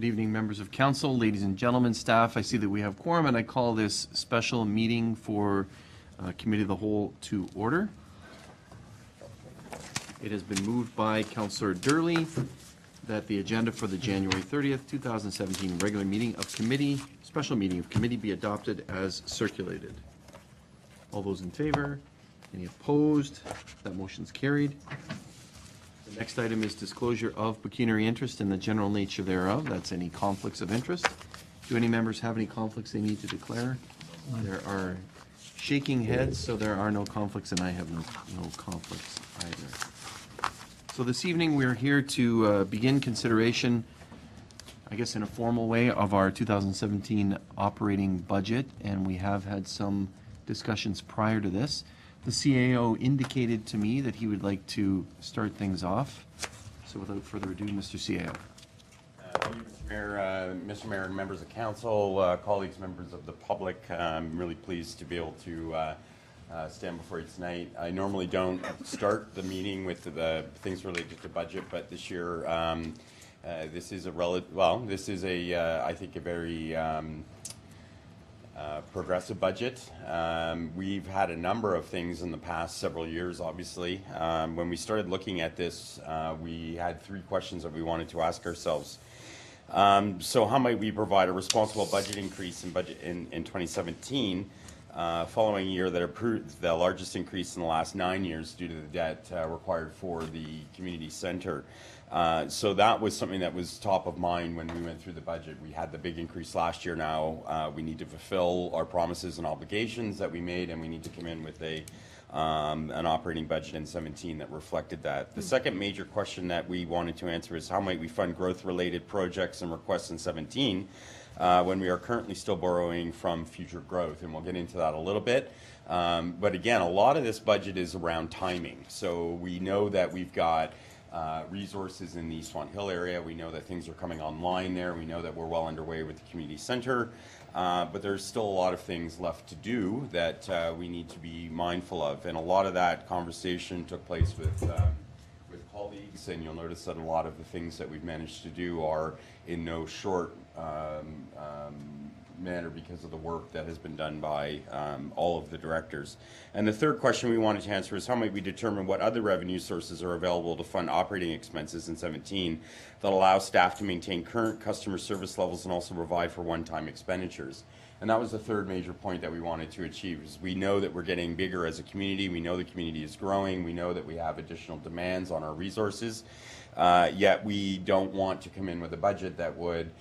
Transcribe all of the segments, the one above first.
Good evening, members of council, ladies and gentlemen, staff. I see that we have quorum, and I call this special meeting for Committee of the Whole to order. It has been moved by Councillor Durley that the agenda for the January 30th, 2017 regular meeting of committee, special meeting of committee be adopted as circulated. All those in favor? Any opposed? That motion's carried. The next item is disclosure of pecuniary interest and the general nature thereof. That's any conflicts of interest. Do any members have any conflicts they need to declare? There are shaking heads, so there are no conflicts, and I have no conflicts either. So this evening we're here to begin consideration, I guess in a formal way, of our 2017 operating budget, and we have had some discussions prior to this. The CAO indicated to me that he would like to start things off. So without further ado, Mr. CAO. Thank you, Mr. Mayor, and members of council, colleagues, members of the public. I'm really pleased to be able to stand before you tonight. I normally don't start the meeting with the things related to budget, but this year this is I think a very progressive budget. We've had a number of things in the past several years, obviously. When we started looking at this, we had three questions that we wanted to ask ourselves. So how might we provide a responsible budget increase in 2017, following a year that approved the largest increase in the last 9 years due to the debt required for the community center? So that was something that was top of mind when we went through the budget. We had the big increase last year. Now we need to fulfill our promises and obligations that we made, and we need to come in with an operating budget in 17 that reflected that. The second major question that we wanted to answer is how might we fund growth-related projects and requests in 17 when we are currently still borrowing from future growth, and we'll get into that a little bit. But again, a lot of this budget is around timing. So we know that we've got resources in the East Swan Hill area. We know that things are coming online there. We know that we're well underway with the community center, but there's still a lot of things left to do that we need to be mindful of. And a lot of that conversation took place with colleagues, and you'll notice that a lot of the things that we've managed to do are in no short manner because of the work that has been done by all of the directors. And the third question we wanted to answer is how might we determine what other revenue sources are available to fund operating expenses in 17 that allow staff to maintain current customer service levels and also provide for one-time expenditures. And that was the third major point that we wanted to achieve. Is we know that we're getting bigger as a community. We know the community is growing. We know that we have additional demands on our resources. Yet we don't want to come in with a budget that would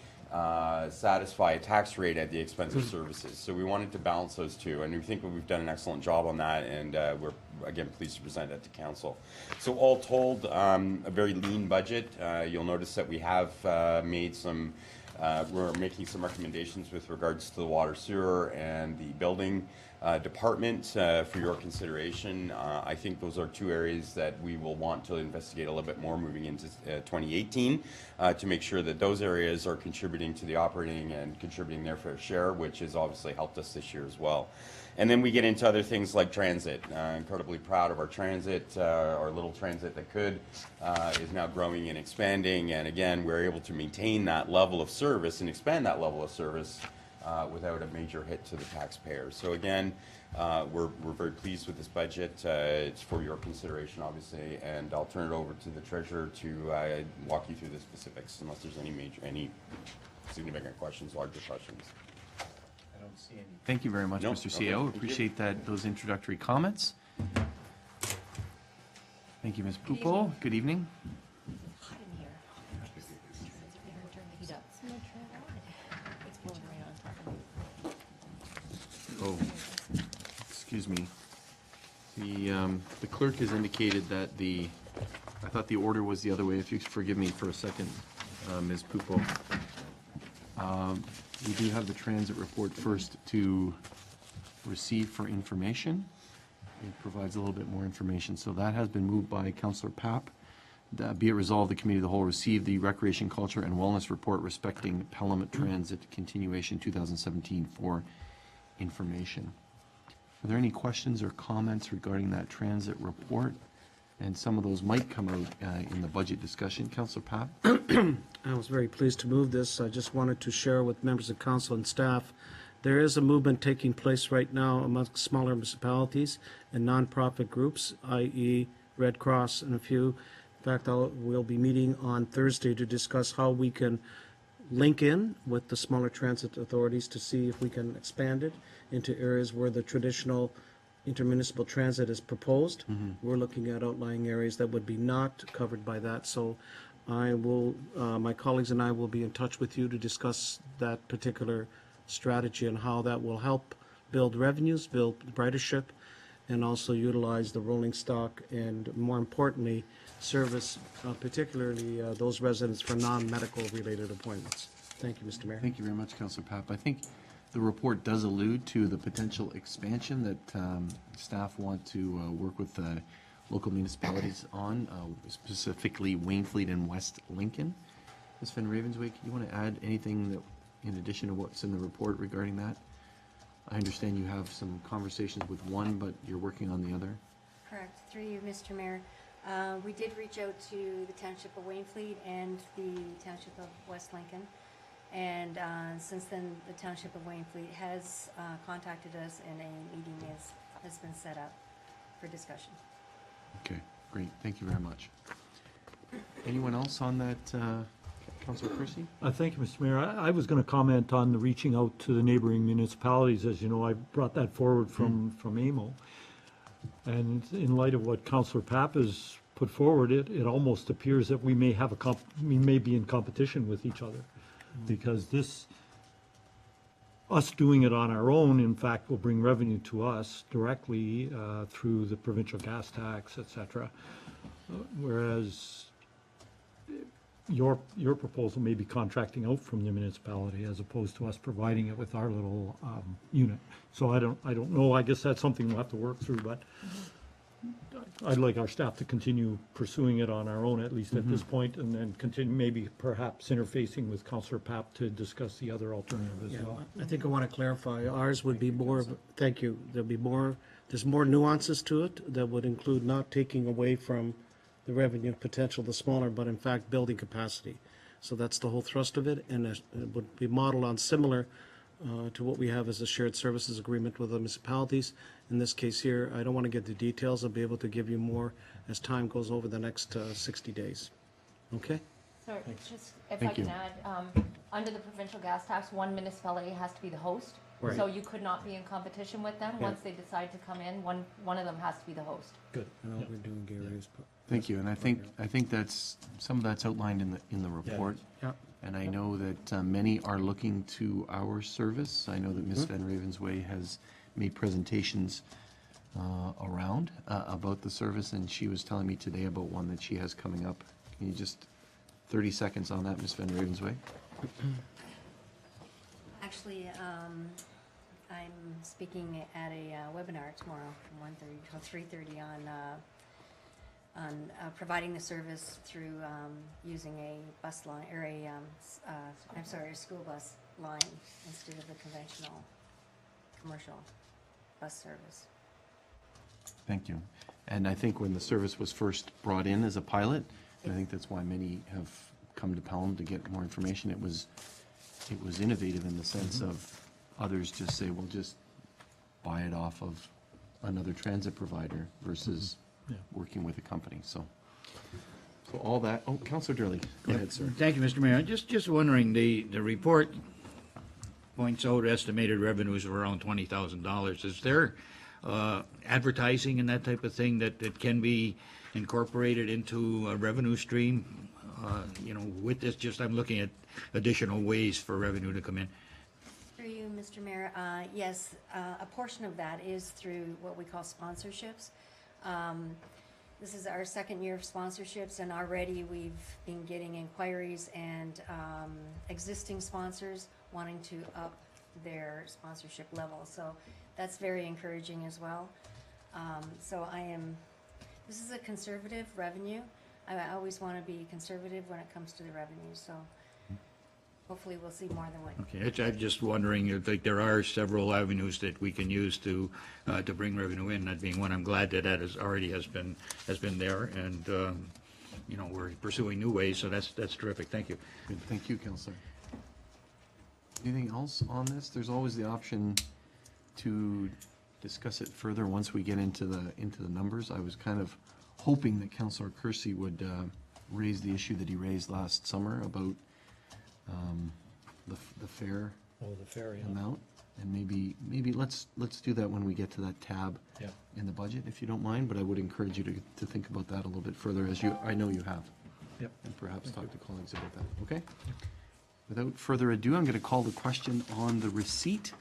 satisfy a tax rate at the expense of services. So we wanted to balance those two, and we think that we've done an excellent job on that, and we're again pleased to present that to council. So all told, a very lean budget. You'll notice that we have made some we're making some recommendations with regards to the water, sewer, and the building department for your consideration. I think those are two areas that we will want to investigate a little bit more moving into 2018 to make sure that those areas are contributing to the operating and contributing their fair share, which has obviously helped us this year as well. And then we get into other things like transit. Incredibly proud of our transit. Our little transit that could is now growing and expanding, and again we're able to maintain that level of service and expand that level of service without a major hit to the taxpayers. So again, we're very pleased with this budget. It's for your consideration, obviously, and I'll turn it over to the treasurer to walk you through the specifics, unless there's any significant questions, larger questions. I don't see any. Thank you very much, Mr. CAO. Okay, appreciate those introductory comments. Thank you, Ms. Pupo. Good evening. Hot in here. Turn the heat up. It's blowing right on top of me. Oh, excuse me. The clerk has indicated that I thought the order was the other way. If you forgive me for a second, Ms. Pupo. We do have the transit report first to receive for information. It provides a little bit more information. So that has been moved by Councillor Papp. Be it resolved, the Committee of the Whole receive the Recreation, Culture and Wellness report respecting Pelham Transit continuation 2017 for information. Are there any questions or comments regarding that transit report? and some of those might come out in the budget discussion. Councillor Papp? I was very pleased to move this. I just wanted to share with members of council and staff, there is a movement taking place right now amongst smaller municipalities and nonprofit groups, i.e. Red Cross and a few. In fact, we'll be meeting on Thursday to discuss how we can link in with the smaller transit authorities to see if we can expand it into areas where the traditional intermunicipal transit is proposed. We're looking at outlying areas that would be not covered by that. So I will, my colleagues and I will be in touch with you to discuss that particular strategy and how that will help build revenues, build ridership, and also utilize the rolling stock and, more importantly, service particularly those residents for non-medical related appointments. Thank you, Mr. Mayor. Thank you very much, Councillor Papp. I think the report does allude to the potential expansion that staff want to work with local municipalities on, specifically Waynfleet and West Lincoln. Ms. Van Ravensway, you want to add anything that, in addition to what's in the report regarding that? I understand you have some conversations with one, but you're working on the other. Correct. Through you, Mr. Mayor. We did reach out to the Township of Waynfleet and the Township of West Lincoln. And since then, the Township of Waynfleet has contacted us and a meeting has been set up for discussion. Okay, great. Thank you very much. Anyone else on that, Councillor Percy? Thank you, Mr. Mayor. I was going to comment on the reaching out to the neighboring municipalities. As you know, I brought that forward from AMO. And in light of what Councillor Papp has put forward, it almost appears that we may have we may be in competition with each other. Because us doing it on our own, in fact, will bring revenue to us directly through the provincial gas tax, et cetera. Whereas your proposal may be contracting out from the municipality as opposed to us providing it with our little unit. So I don't know. I guess that's something we'll have to work through, but I'd like our staff to continue pursuing it on our own, at least at this point, and then continue maybe perhaps interfacing with Councillor Papp to discuss the other alternative as Yeah, well. I think I want to clarify, ours would be more, thank you, there's more nuances to it that would include not taking away from the revenue potential of the smaller, but in fact building capacity. So that's the whole thrust of it, and it would be modeled on similar to what we have as a shared services agreement with the municipalities. In this case here, I don't want to get the details. I'll be able to give you more as time goes over the next 60 days. Okay? Sorry, just if I Thank you. can add, under the provincial gas tax, one municipality has to be the host. Right. So you could not be in competition with them. Yeah. Once they decide to come in, one of them has to be the host. Good. I know we're doing Gary's. Thank you, and I think that's, some of that's outlined in the report. Yeah. And I know that many are looking to our service. I know that Ms. Van Ravensway has made presentations around about the service, and she was telling me today about one that she has coming up. Can you just, 30 seconds on that, Ms. Van Ravensway? Actually, I'm speaking at a webinar tomorrow from 1:30 till 3:30 on providing the service through using a bus line, or a school bus line instead of the conventional commercial bus service. Thank you. And I think when the service was first brought in as a pilot, and I think that's why many have come to Pelham to get more information, it was innovative in the sense of others just say, well, just buy it off of another transit provider versus working with a company. So all that. Oh, Councillor Durley, go ahead, sir. Thank you, Mr. Mayor. Just wondering, the report points out estimated revenues of around $20,000. Is there advertising and that type of thing that can be incorporated into a revenue stream? With this, I'm looking at additional ways for revenue to come in. Through you, Mr. Mayor, yes, a portion of that is through what we call sponsorships. This is our second year of sponsorships, and already we've been getting inquiries and existing sponsors wanting to up their sponsorship level. So that's very encouraging as well. This is a conservative revenue. I always want to be conservative when it comes to the revenue. So hopefully we'll see more than one. Okay, I'm just wondering, if, like, there are several avenues that we can use to bring revenue in, that being one. I'm glad that that already has been there, and, you know, we're pursuing new ways, so that's terrific. Thank you. Good, thank you, Counselor. Anything else on this? There's always the option to discuss it further once we get into the numbers. I was kind of hoping that Counselor Kersey would raise the issue that he raised last summer about the fair Oh, the ferry. amount, and maybe let's do that when we get to that tab Yeah. in the budget, if you don't mind. But I would encourage you to think about that a little bit further, as I know you have, Yep. and perhaps talk to colleagues about that. Okay. Without further ado, I'm going to call the question on the receipt.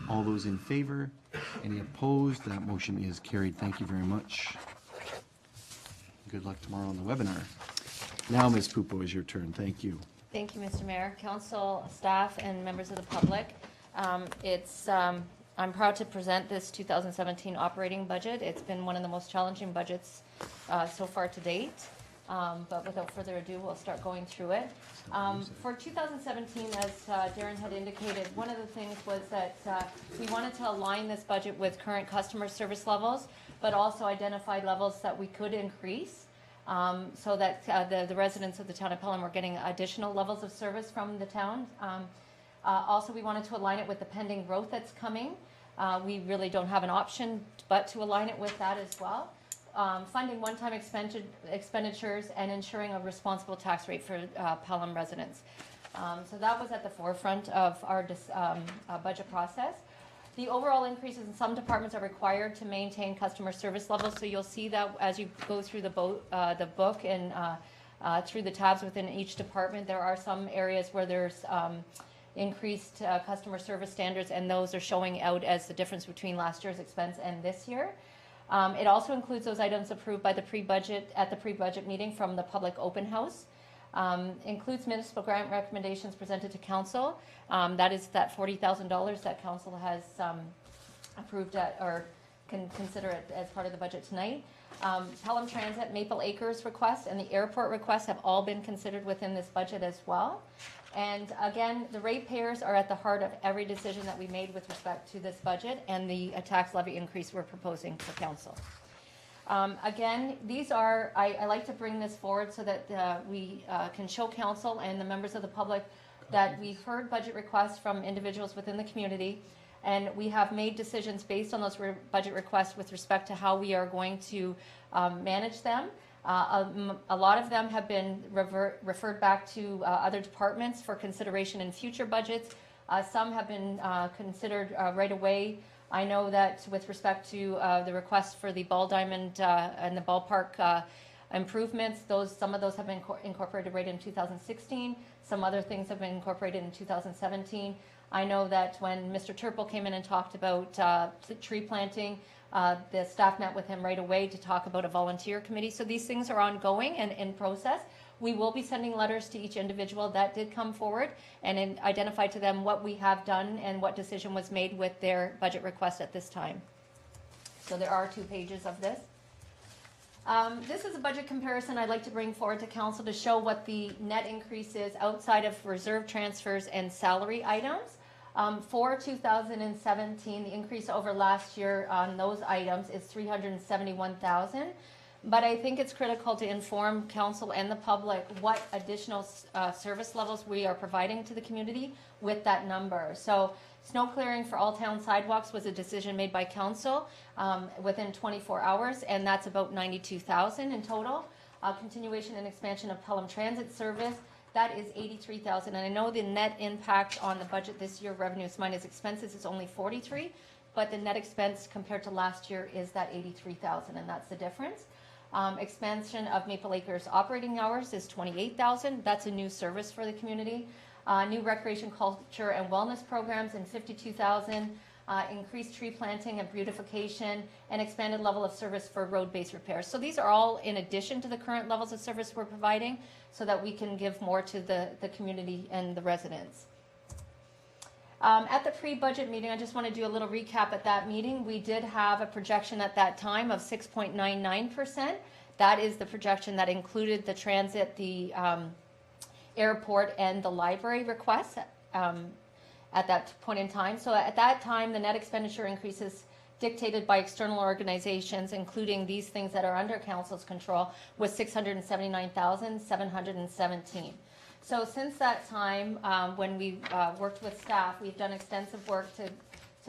All those in favor? Any opposed? That motion is carried. Thank you very much. Good luck tomorrow on the webinar. Now, Ms. Pupo, is your turn. Thank you. Thank you, Mr. Mayor, council, staff, and members of the public. I'm proud to present this 2017 operating budget. It's been one of the most challenging budgets so far to date. But without further ado, we'll start going through it. For 2017, as Darren had indicated, one of the things was that we wanted to align this budget with current customer service levels, but also identify levels that we could increase, so that the residents of the town of Pelham were getting additional levels of service from the town. Also, we wanted to align it with the pending growth that's coming. We really don't have an option but to align it with that as well. Funding one-time expenditures and ensuring a responsible tax rate for Pelham residents. So that was at the forefront of our budget process. The overall increases in some departments are required to maintain customer service levels. So you'll see that as you go through the book and through the tabs within each department, there are some areas where there's increased customer service standards, and those are showing out as the difference between last year's expense and this year. It also includes those items approved by the pre-budget meeting from the public open house. Includes municipal grant recommendations presented to council. That is that $40,000 that council has approved or can consider it as part of the budget tonight. Pelham Transit, Maple Acres request, and the airport request have all been considered within this budget as well. And again, the ratepayers are at the heart of every decision that we made with respect to this budget and the tax levy increase we're proposing for council. Again, these are, I like to bring this forward so that we can show council and the members of the public that we've heard budget requests from individuals within the community, and we have made decisions based on those budget requests with respect to how we are going to manage them. A lot of them have been referred back to other departments for consideration in future budgets. Some have been considered right away. I know that with respect to the request for the ball diamond and the ballpark improvements, some of those have been incorporated right in 2016. Some other things have been incorporated in 2017. I know that when Mr. Turple came in and talked about tree planting, the staff met with him right away to talk about a volunteer committee. So these things are ongoing and in process. We will be sending letters to each individual that did come forward and identify to them what we have done and what decision was made with their budget request at this time. So there are 2 pages of this. This is a budget comparison I'd like to bring forward to council to show what the net increase is outside of reserve transfers and salary items. For 2017, the increase over last year on those items is $371,000. But I think it's critical to inform council and the public what additional service levels we are providing to the community with that number. So snow clearing for all town sidewalks was a decision made by council within 24 hours, and that's about $92,000 in total. Continuation and expansion of Pelham Transit service, that is $83,000. And I know the net impact on the budget this year, revenues minus expenses, is only $43,000, but the net expense compared to last year is that $83,000, and that's the difference. Expansion of Maple Acres operating hours is $28,000. That's a new service for the community. New recreation, culture, and wellness programs in $52,000. Increased tree planting and beautification, and expanded level of service for road-based repairs. So these are all in addition to the current levels of service we're providing, so that we can give more to the community and the residents. At the pre-budget meeting, I just want to do a little recap at that meeting. We did have a projection at that time of 6.99%. That is the projection that included the transit, the airport and the library requests at that point in time. So at that time, the net expenditure increases dictated by external organizations, including these things that are under council's control, was $679,717. So since that time, when we worked with staff, we've done extensive work to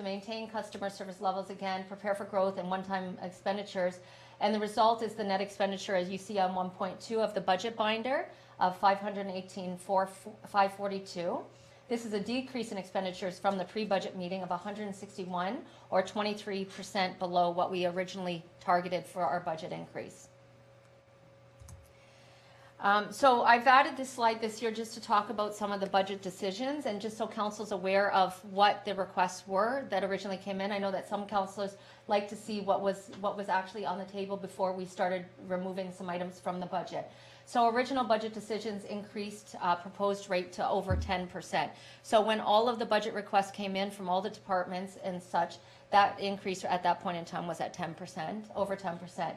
maintain customer service levels again, prepare for growth and one-time expenditures. And the result is the net expenditure, as you see on 1.2 of the budget binder, of $518,542. This is a decrease in expenditures from the pre-budget meeting of 161, or 23% below what we originally targeted for our budget increase. So I've added this slide this year just to talk about some of the budget decisions and just so council's aware of what the requests were that originally came in. I know that some councilors like to see what was actually on the table before we started removing some items from the budget. So original budget decisions increased proposed rate to over 10%. So when all of the budget requests came in from all the departments and such, that increase at that point in time was at 10%, over 10%.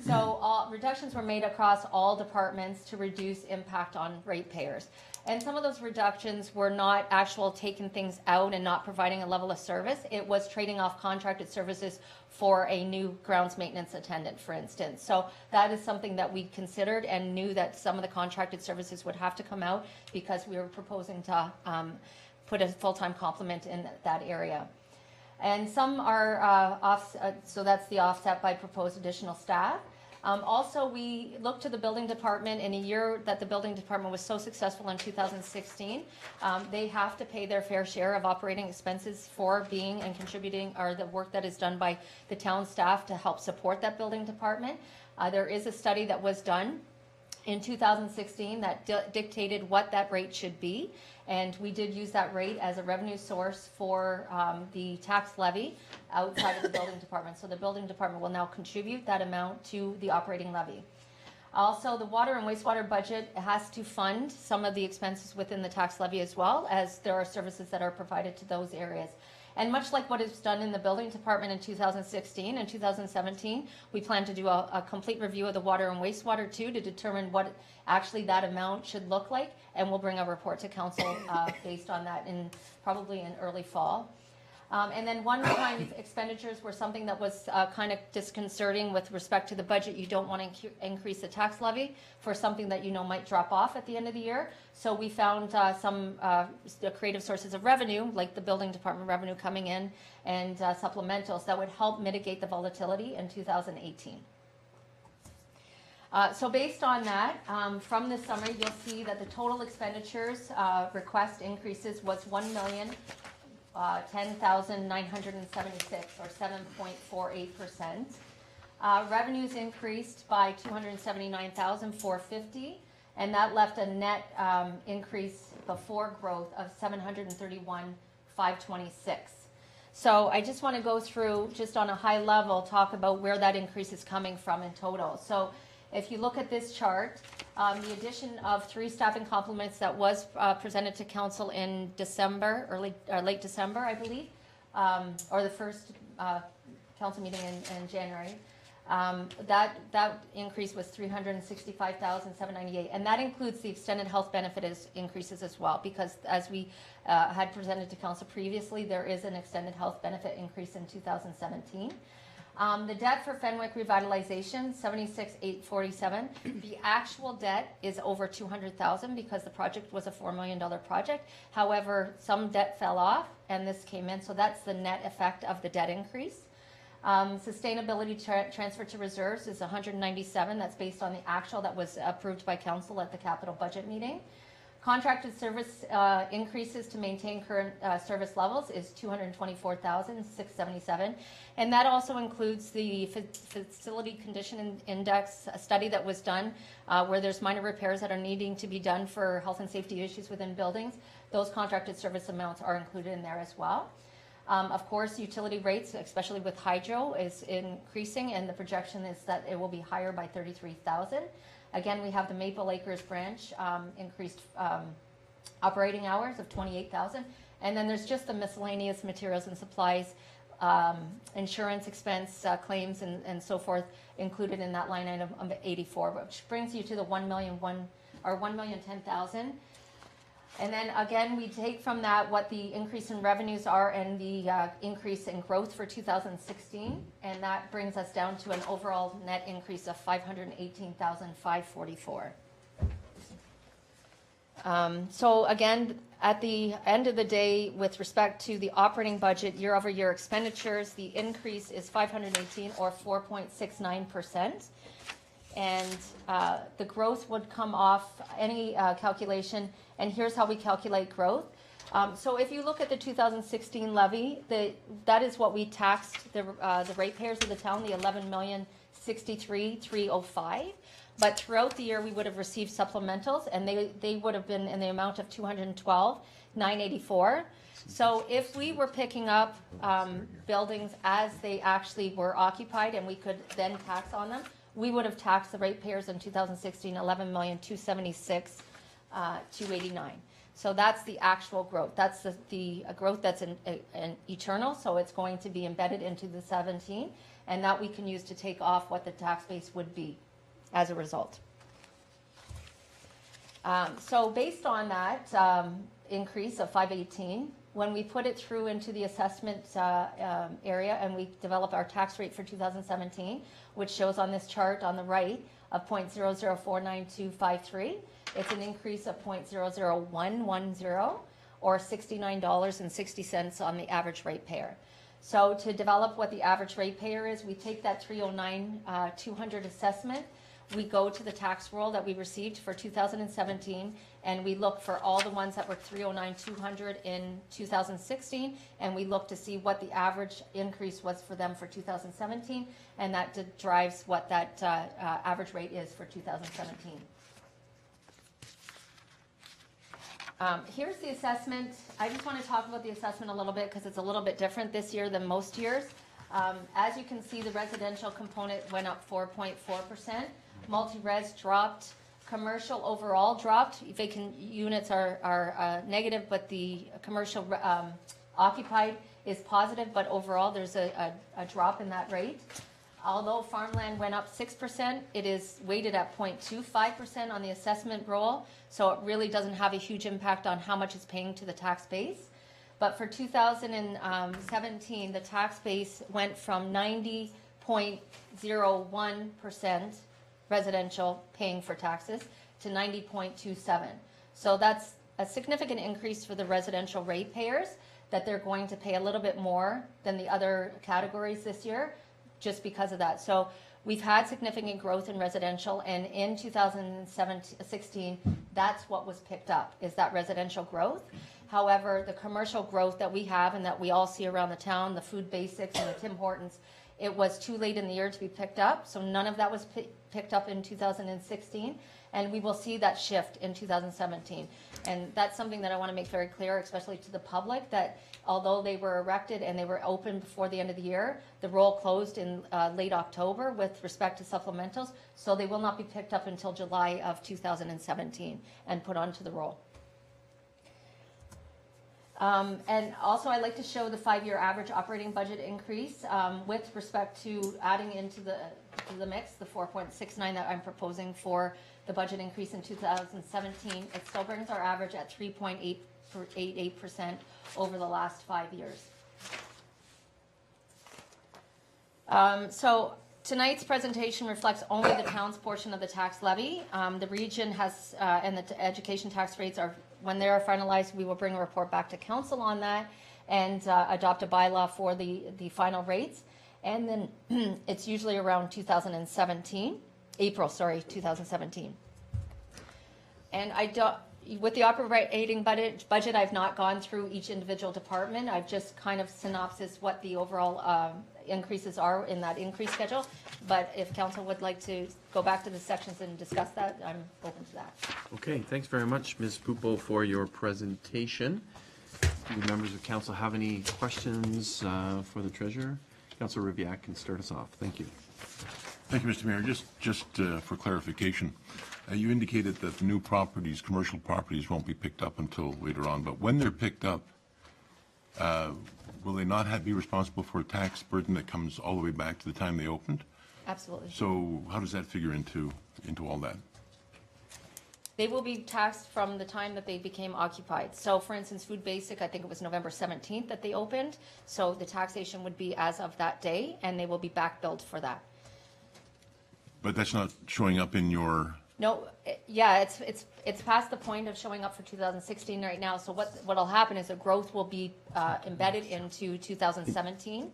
So reductions were made across all departments to reduce impact on ratepayers. And some of those reductions were not actual taking things out and not providing a level of service. It was trading off contracted services for a new grounds maintenance attendant, for instance. So that is something that we considered and knew that some of the contracted services would have to come out because we were proposing to put a full-time complement in that area. And some are so that's the offset by proposed additional staff. Also, we looked to the building department in a year that the building department was so successful in 2016. They have to pay their fair share of operating expenses for being and contributing, or the work that is done by the town staff to help support that building department. There is a study that was done in 2016 that dictated what that rate should be. And we did use that rate as a revenue source for the tax levy outside of the building department. So the building department will now contribute that amount to the operating levy. Also, the water and wastewater budget has to fund some of the expenses within the tax levy as well, as there are services that are provided to those areas. And much like what is done in the building department in 2016 and 2017, we plan to do a complete review of the water and wastewater too to determine what actually that amount should look like, and we'll bring a report to council based on that probably in early fall. And then one-time expenditures were something that was kind of disconcerting with respect to the budget. You don't want to increase the tax levy for something that you know might drop off at the end of the year. So we found some creative sources of revenue, like the building department revenue coming in and supplementals that would help mitigate the volatility in 2018. So based on that, from this summary, you'll see that the total expenditures request increases was $1,010,976, or 7.48%. Revenues increased by $279,450, and that left a net increase before growth of $731,526. So I just want to go through, just on a high level, talk about where that increase is coming from in total. So if you look at this chart, the addition of 3 staffing complements that was presented to council in December, late December, I believe, or the first council meeting in January. That increase was $365,798, and that includes the extended health benefit increases as well, because as we had presented to council previously, there is an extended health benefit increase in 2017. The debt for Fenwick revitalization, $76,847. The actual debt is over $200,000 because the project was a $4 million project. However, some debt fell off and this came in, so that's the net effect of the debt increase. Sustainability transfer to reserves is $197. That's based on the actual that was approved by council at the capital budget meeting. Contracted service increases to maintain current service levels is $224,677, and that also includes the facility condition index study that was done, where there's minor repairs that are needing to be done for health and safety issues within buildings. Those contracted service amounts are included in there as well. Of course, utility rates, especially with hydro, is increasing, and the projection is that it will be higher by $33,000. Again, we have the Maple Acres branch increased operating hours of $28,000. And then there's just the miscellaneous materials and supplies, insurance expense, claims, and so forth included in that line item of $84, which brings you to the are 1,010,000. And then again, we take from that what the increase in revenues are and the increase in growth for 2016, and that brings us down to an overall net increase of 518,544. So again, at the end of the day, with respect to the operating budget year-over-year expenditures, the increase is 518 or 4.69%. And the growth would come off any calculation, and here's how we calculate growth. So if you look at the 2016 levy, that is what we taxed the ratepayers of the town, the 11,063,305. But throughout the year, we would have received supplementals, and they would have been in the amount of 212,984. So if we were picking up buildings as they actually were occupied, and we could then tax on them, we would have taxed the ratepayers in 2016 11,276,289. So that's the actual growth. That's the growth that's an eternal. So it's going to be embedded into the 17, and that we can use to take off what the tax base would be as a result. So based on that increase of 518, when we put it through into the assessment area and we develop our tax rate for 2017, which shows on this chart on the right of 0.00499253, it's an increase of 0.00110 or $69.60 on the average ratepayer. So to develop what the average ratepayer is, we take that 309,200 assessment, we go to the tax roll that we received for 2017, and we look for all the ones that were 309,200 in 2016, and we look to see what the average increase was for them for 2017, and that drives what that average rate is for 2017. Here's the assessment. I just want to talk about the assessment a little bit because it's a little bit different this year than most years. As you can see, the residential component went up 4.4%. Multi-res dropped. Commercial overall dropped. Vacant units are negative, but the commercial occupied is positive, but overall there's a drop in that rate. Although farmland went up 6%, it is weighted at 0.25% on the assessment roll, so it really doesn't have a huge impact on how much it's paying to the tax base. But for 2017, the tax base went from 90.01% residential paying for taxes to 90.27. So that's a significant increase for the residential ratepayers, that they're going to pay a little bit more than the other categories this year just because of that. So we've had significant growth in residential, and in 2016, that's what was picked up, is that residential growth. However, the commercial growth that we have and that we all see around the town, the Food Basics and the Tim Hortons, it was too late in the year to be picked up, so none of that was picked up in 2016, and we will see that shift in 2017. And that's something that I want to make very clear, especially to the public, that although they were erected and they were open before the end of the year, the roll closed in late October with respect to supplementals, so they will not be picked up until July of 2017 and put onto the roll. And also I'd like to show the 5-year average operating budget increase with respect to adding into the mix the 4.69 that I'm proposing for the budget increase in 2017. It still brings our average at 3.88% over the last 5 years. So tonight's presentation reflects only the town's portion of the tax levy. The region has, and the education tax rates are, when they are finalized, we will bring a report back to council on that and adopt a bylaw for the final rates. And then it's usually around 2017, April, 2017. And with the operating budget, I've not gone through each individual department. I've just kind of synopsis what the overall increases are in that increase schedule. But if council would like to go back to the sections and discuss that, I'm open to that. Okay, thanks very much, Ms. Pupo, for your presentation. Do members of council have any questions for the treasurer? Councilor Riviac can start us off. Thank you. Thank you, Mr. Mayor. Just for clarification, you indicated that the new properties, commercial properties, won't be picked up until later on. But when they're picked up, will they not be responsible for a tax burden that comes all the way back to the time they opened? Absolutely. So how does that figure into all that? They will be taxed from the time that they became occupied. So for instance, Food Basic, I think it was November 17th that they opened. So the taxation would be as of that day, and they will be back billed for that. But that's not showing up in your, No, yeah, it's past the point of showing up for 2016 right now. So what'll happen is the growth will be embedded into 2017,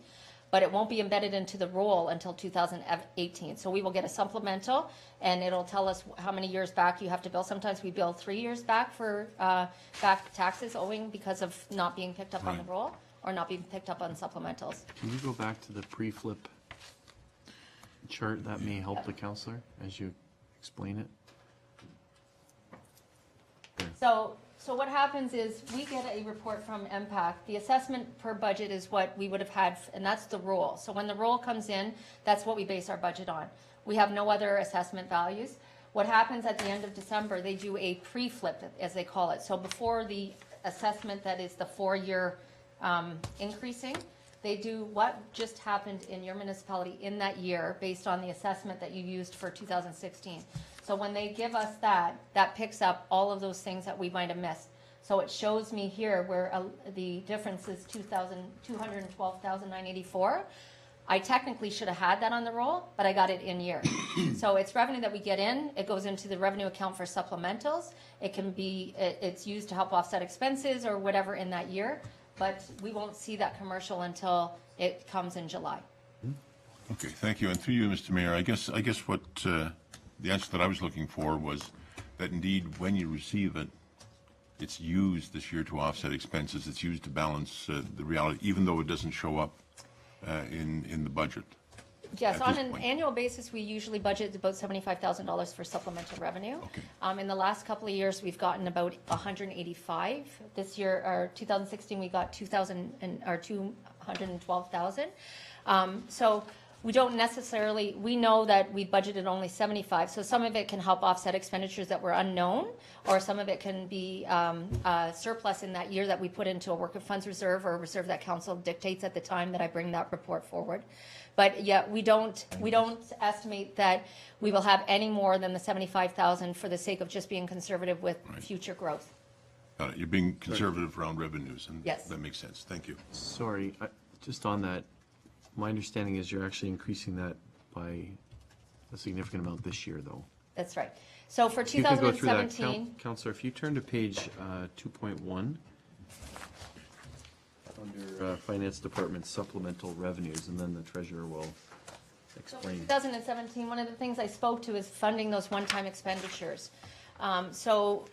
but it won't be embedded into the roll until 2018. So we will get a supplemental, and it'll tell us how many years back you have to bill. Sometimes we bill 3 years back for back taxes owing because of not being picked up on the Right. roll or not being picked up on supplementals. Can you go back to the pre-flip chart? That may help the counselor as you explain it. So what happens is we get a report from MPAC. The assessment per budget is what we would have had, and that's the roll. So when the roll comes in, that's what we base our budget on. We have no other assessment values. What happens at the end of December, they do a pre-flip, as they call it. So before the assessment that is the 4-year increasing, they do what just happened in your municipality in that year based on the assessment that you used for 2016. So when they give us that, that picks up all of those things that we might have missed. So it shows me here where the difference is 212,984. I technically should have had that on the roll, but I got it in year. So it's revenue that we get in. It goes into the revenue account for supplementals. It can be, it's used to help offset expenses or whatever in that year, but we won't see that commercial until it comes in July. okay, thank you. And through you, Mr. Mayor, I guess what the answer that I was looking for was that indeed when you receive it, it's used this year to offset expenses. It's used to balance the reality, even though it doesn't show up in the budget. Yes, At on this an point. annual basis, we usually budget about $75,000 for supplemental revenue. Okay. In the last couple of years, we've gotten about 185. This year, or 2016, we got 212,000. So we don't necessarily, we know that we budgeted only 75, so some of it can help offset expenditures that were unknown, or some of it can be surplus in that year that we put into a work of funds reserve or a reserve that council dictates at the time that I bring that report forward. But yeah, we don't estimate that we will have any more than the 75,000 for the sake of just being conservative with future growth. You're being conservative around revenues, and Yes. that makes sense. Thank you. Sorry, just on that, my understanding is you're actually increasing that by a significant amount this year, though. That's right. So for If you could go through that, 2017, Counselor, if you turn to page 2.1, under Finance Department supplemental revenues, and then the treasurer will So for explain. 2017, one of the things I spoke to is funding those one-time expenditures. So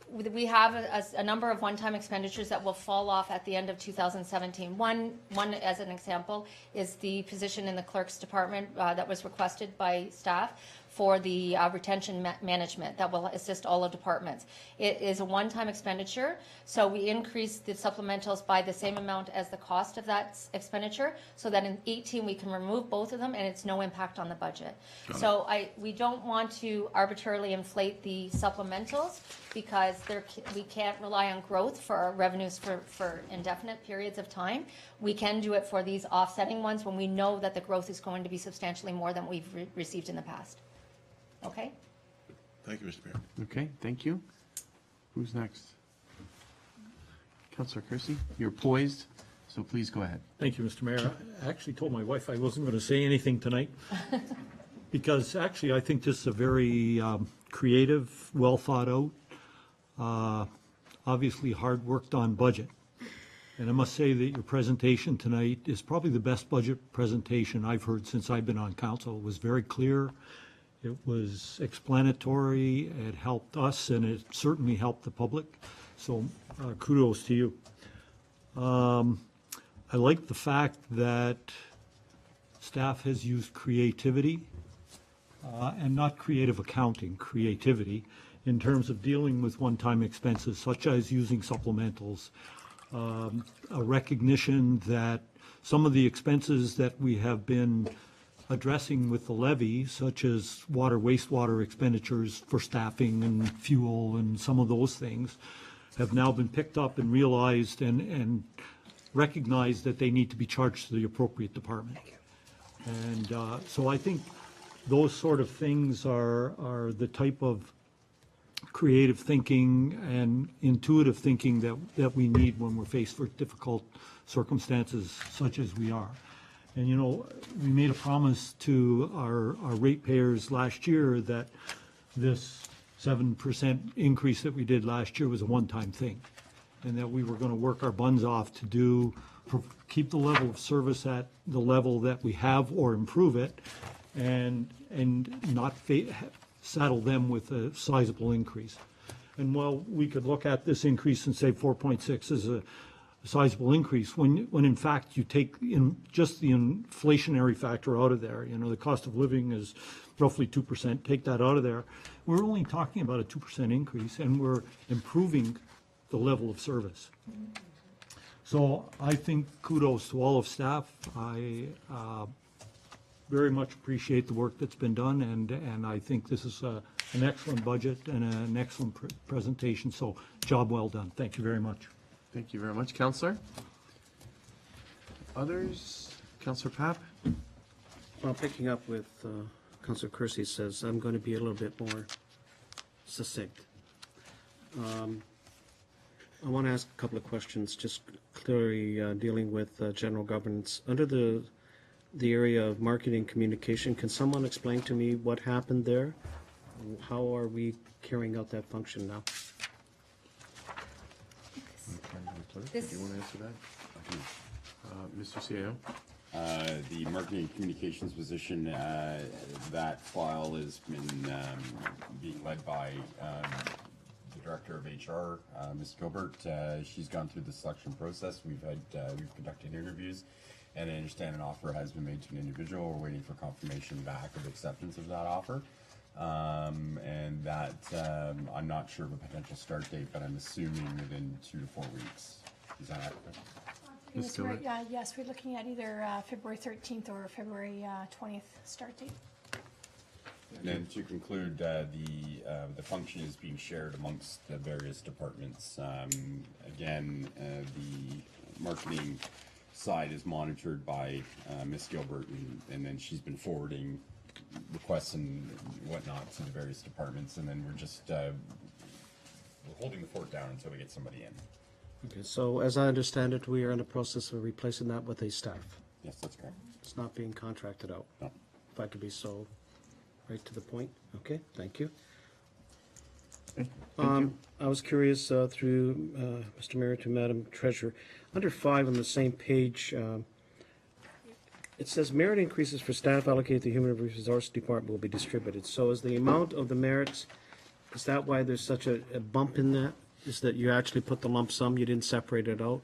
we have a number of one-time expenditures that will fall off at the end of 2017. One, as an example, is the position in the clerk's department that was requested by staff for the retention management that will assist all of departments. It is a one-time expenditure, so we increase the supplementals by the same amount as the cost of that expenditure, so that in 18 we can remove both of them and it's no impact on the budget. So we don't want to arbitrarily inflate the supplementals because we can't rely on growth for our revenues for indefinite periods of time. We can do it for these offsetting ones when we know that the growth is going to be substantially more than we've received in the past. Okay? Thank you, Mr. Mayor. Okay, thank you. Who's next? Counselor Kersey, you're poised, so please go ahead. Thank you, Mr. Mayor. I actually told my wife I wasn't going to say anything tonight because actually I think this is a very creative, well thought out, obviously hard worked on budget. And I must say that your presentation tonight is probably the best budget presentation I've heard since I've been on council. It was very clear. It was explanatory, it helped us, and it certainly helped the public, so kudos to you. I like the fact that staff has used creativity, and not creative accounting, creativity, in terms of dealing with one-time expenses, such as using supplementals, a recognition that some of the expenses that we have been addressing with the levy, such as water, wastewater expenditures for staffing and fuel and some of those things, have now been picked up and realized and recognized that they need to be charged to the appropriate department. And so I think those sort of things are the type of creative thinking and intuitive thinking that we need when we're faced with difficult circumstances such as we are. And, you know, we made a promise to our ratepayers last year that this 7% increase that we did last year was a one-time thing, and that we were going to work our buns off to keep the level of service at the level that we have or improve it, and not saddle them with a sizable increase. And while we could look at this increase and say 4.6 is a sizable increase, when in fact you take in just the inflationary factor out of there, you know, the cost of living is roughly 2%, take that out of there, we're only talking about a 2% increase, and we're improving the level of service. So I think kudos to all of staff. I very much appreciate the work that's been done, and I think this is an excellent budget and an excellent presentation, so job well done. Thank you very much. Thank you very much, Councillor. Others? Councillor Papp? Well, picking up with Councillor Kersey says, I'm going to be a little bit more succinct. I want to ask a couple of questions, just clearly dealing with general governance. Under the area of marketing communication, can someone explain to me what happened there? How are we carrying out that function now? Do you want to answer that? Mr. CAO? The marketing communications position, that file has been being led by the Director of HR, Ms. Gilbert. She's gone through the selection process. We've conducted interviews, and I understand an offer has been made to an individual. We're waiting for confirmation back of acceptance of that offer. And that, I'm not sure of a potential start date, but I'm assuming within 2 to 4 weeks. Is that accurate? Ms. Gilbert? Yes, we're looking at either February 13th or February 20th start date. And then to conclude, the function is being shared amongst the various departments. Again, the marketing side is monitored by Ms. Gilbert, and then she's been forwarding requests and whatnot to the various departments, and then we're just we're holding the fort down until we get somebody in. Okay, so as I understand it, we are in the process of replacing that with a staff. Yes, that's correct. It's not being contracted out. No. If I could be so right to the point. Okay, thank you. I was curious through Mr. Mayor to Madam Treasurer. Under 5 on the same page, it says merit increases for staff allocated to the Human Resources Department will be distributed. So is the amount of the merits, is that why there's such a bump in that? Is that you actually put the lump sum, you didn't separate it out?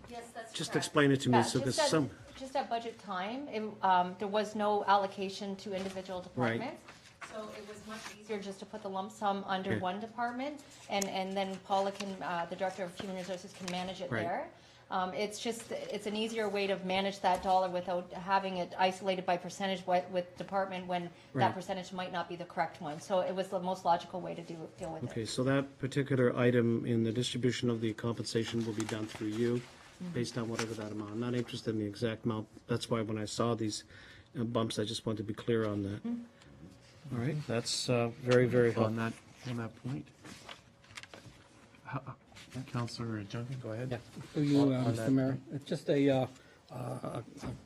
Yes, that's Just correct. explain it to me, Yeah, so there's just at- some, Just at budget time, there was no allocation to individual Right. departments. So it was much easier just to put the lump sum under Okay. one department, and then Paula can, the Director of Human Resources can manage it Right. there. It's an easier way to manage that dollar without having it isolated by percentage with department when Right. that percentage might not be the correct one. So it was the most logical way to deal with it. okay, so that particular item in the distribution of the compensation will be done through you, based on whatever that amount. I'm not interested in the exact amount. That's why when I saw these bumps, I just wanted to be clear on that. All right, that's very, very helpful. On that point? Councillor Junkin, go ahead. Yeah, through you, On that Mr. Mayor. It's just a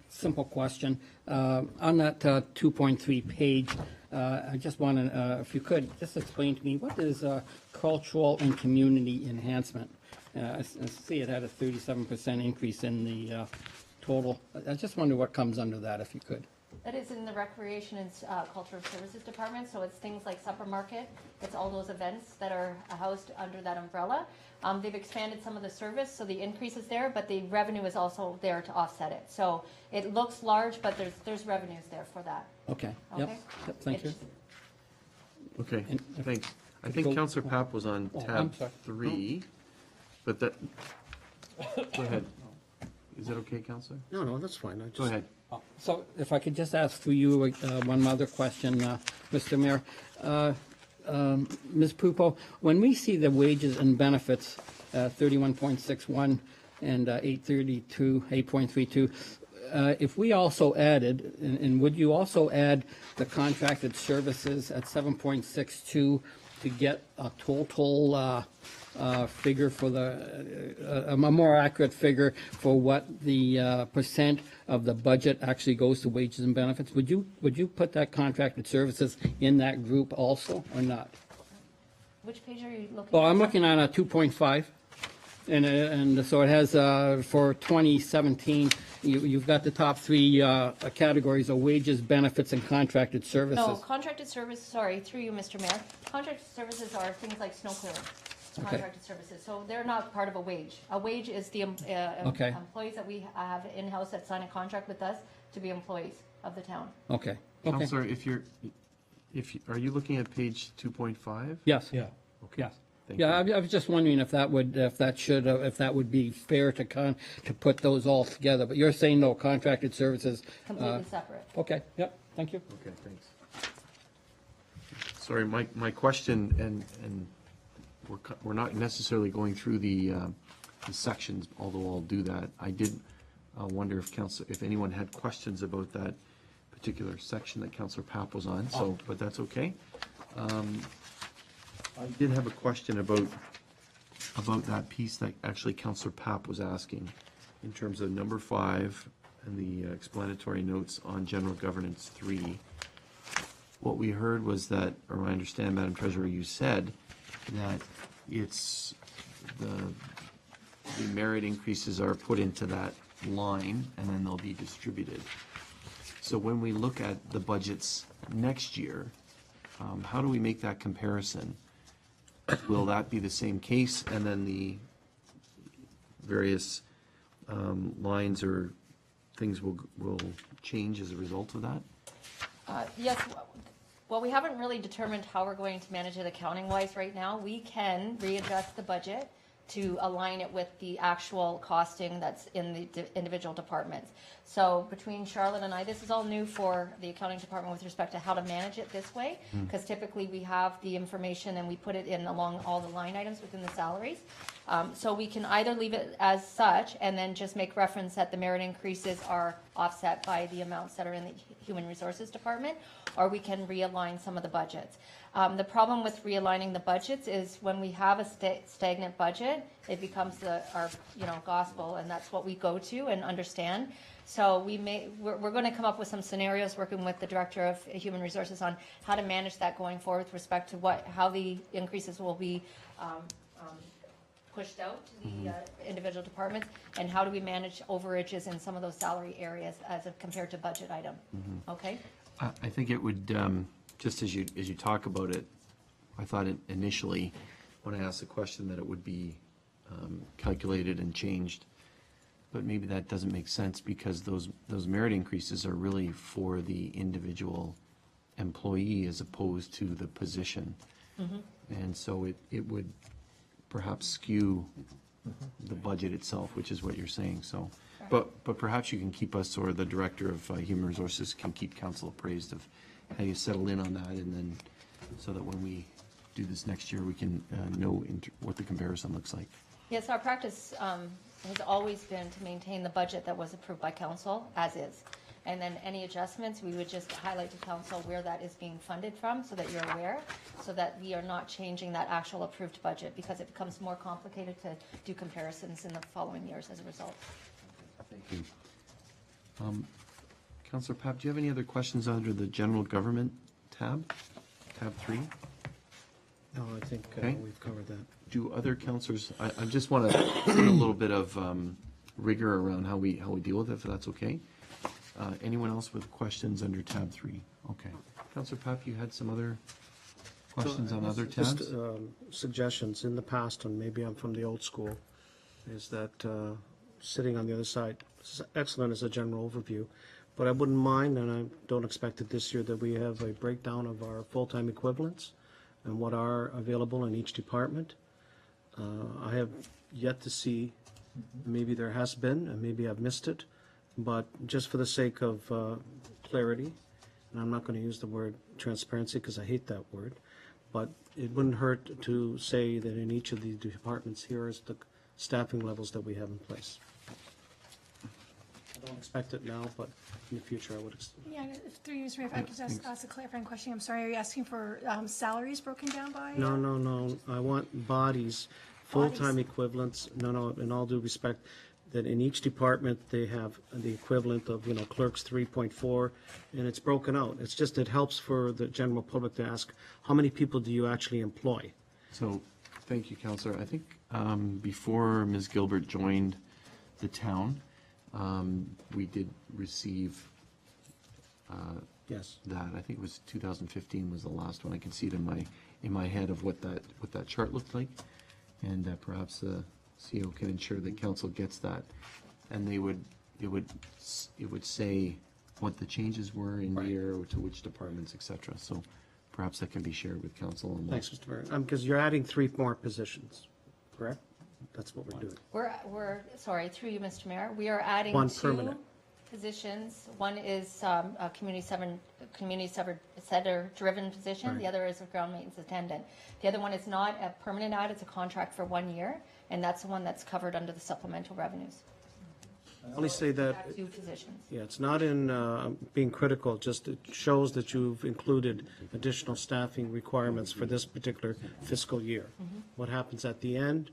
simple question. On that 2.3 page, I just want to, if you could, just explain to me, what is cultural and community enhancement? I see it had a 37% increase in the total. I just wonder what comes under that, if you could. That is in the Recreation and Cultural Services Department, so it's things like supper market, it's all those events that are housed under that umbrella. They've expanded some of the service, so the increase is there, but the revenue is also there to offset it. So it looks large, but there's revenues there for that. Okay, yep, Okay. yep, thank you. Okay, And- thanks. I Could think go- Councillor Papp was on Oh, I'm tab sorry. 3, but that, go ahead. Is that okay, Councillor? No, that's fine. I just. Go ahead. So if I could just ask through you one other question, Mr. Mayor. Ms. Pupo, when we see the wages and benefits, 31.61 and 8.32, if we also added, and would you also add the contracted services at 7.62 to get a total figure for a more accurate figure for what the percent of the budget actually goes to wages and benefits? Would you put that contracted services in that group also, or not? Which page are you looking Well, at? I'm looking at a 2.5, and so it has, for 2017, you've got the top three categories of wages, benefits, and contracted services. No, contracted service, sorry, through you, Mr. Mayor. Contracted services are things like snow clearing, contracted services. So they're not part of a wage. A wage is the Okay. employees that we have in-house that sign a contract with us to be employees of the town. Okay. Counselor, are you looking at page 2.5? Yes. Yeah. Yes. Thank Yeah, you. I was just wondering if that would be fair to put those all together, but you're saying no, contracted services. Completely separate. Okay, yep, thank you. Okay, thanks. Sorry, my question, and we're not necessarily going through the sections, although I'll do that. I did wonder if anyone had questions about that particular section that Councillor Papp was on, so, but that's okay. I did have a question about that piece that actually Councillor Papp was asking in terms of number 5 and the explanatory notes on general governance 3. What we heard was that, or I understand, Madam Treasurer, you said that it's the merit increases are put into that line and then they'll be distributed. So when we look at the budgets next year, how do we make that comparison? Will that be the same case, and then the various lines or things will change as a result of that? Yes, well, we haven't really determined how we're going to manage it accounting-wise right now. We can readjust the budget to align it with the actual costing that's in the individual departments. So between Charlotte and I, this is all new for the accounting department with respect to how to manage it this way, because typically we have the information and we put it in along all the line items within the salaries. So we can either leave it as such and then just make reference that the merit increases are offset by the amounts that are in the Human Resources Department, or we can realign some of the budgets. The problem with realigning the budgets is when we have a stagnant budget, it becomes our gospel, and that's what we go to and understand. So we're going to come up with some scenarios working with the Director of Human Resources on how to manage that going forward with respect to how the increases will be pushed out to the individual departments, and how do we manage overages in some of those salary areas as compared to budget item. Okay? I think it would, just as you talk about it, I thought initially, when I asked the question, that it would be calculated and changed. But maybe that doesn't make sense, because those merit increases are really for the individual employee as opposed to the position. And so it would perhaps skew the budget itself, which is what you're saying, so. But perhaps you can keep us, or the Director of Human Resources can keep council appraised of how you settle in on that, and then, so that when we do this next year, we can know what the comparison looks like. Yes, our practice has always been to maintain the budget that was approved by council as is. And then any adjustments, we would just highlight to council where that is being funded from, so that you're aware, so that we are not changing that actual approved budget, because it becomes more complicated to do comparisons in the following years as a result. Thank you. Councillor Papp, do you have any other questions under the general government tab 3? No, I think Okay. we've covered that. Do other councillors, I just want to put a little bit of rigor around how we deal with it, if that's okay. Anyone else with questions under tab 3? Okay. Councillor Papp, you had some other questions on other tabs? Just suggestions. In the past, and maybe I'm from the old school, is that sitting on the other side is excellent as a general overview, but I wouldn't mind, and I don't expect it this year, that we have a breakdown of our full-time equivalents and what are available in each department. I have yet to see, maybe there has been, and maybe I've missed it, but just for the sake of clarity, and I'm not going to use the word transparency because I hate that word, but it wouldn't hurt to say that in each of the departments, here is the staffing levels that we have in place. I don't expect it now, but in the future, I would. Yeah, if through you, Mr. Mayor, if I could just ask a clarifying question. I'm sorry, are you asking for salaries broken down by? No. I want bodies, full-time equivalents. No, in all due respect, that in each department, they have the equivalent of, clerks 3.4, and it's broken out. It's just, it helps for the general public to ask, how many people do you actually employ? So, thank you, Counselor. I think before Ms. Gilbert joined the town, we did receive Yes. that. I think it was 2015 was the last one. I can see it in my head of what that chart looked like, and perhaps the CEO can ensure that council gets that, and it would say what the changes were in year to which departments, et cetera. So perhaps that can be shared with council. And Thanks, Mr. Mayor. Because you're adding 3 more positions, correct? That's what we're doing. We're, sorry, through you, Mr. Mayor, we are adding One 2 permanent. positions. One is a community center-driven position. Right. The other is a ground maintenance attendant. The other one is not a permanent ad, it's a contract for 1 year, and that's the one that's covered under the supplemental revenues. I only say that, 2 positions. yeah, it's not in being critical, just it shows that you've included additional staffing requirements for this particular fiscal year. What happens at the end,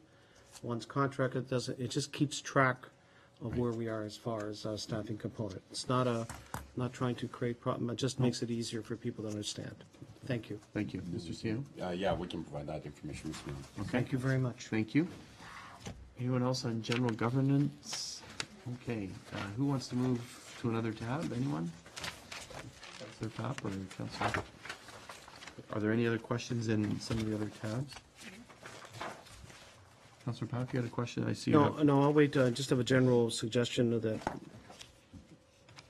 one's contracted, it just keeps track of where we are as far as staffing component. It's not trying to create problem, it just makes it easier for people to understand. Thank you. thank you, Mr. CEO. Yeah, we can provide that information, Mr. Mayor. Okay. Thank you very much. Thank you. Anyone else on general governance? Okay, who wants to move to another tab? Anyone? Councilor Papp or Councilor? Are there any other questions in some of the other tabs? Councilor Papp, you had a question? I see you have. No, I'll wait, just have a general suggestion that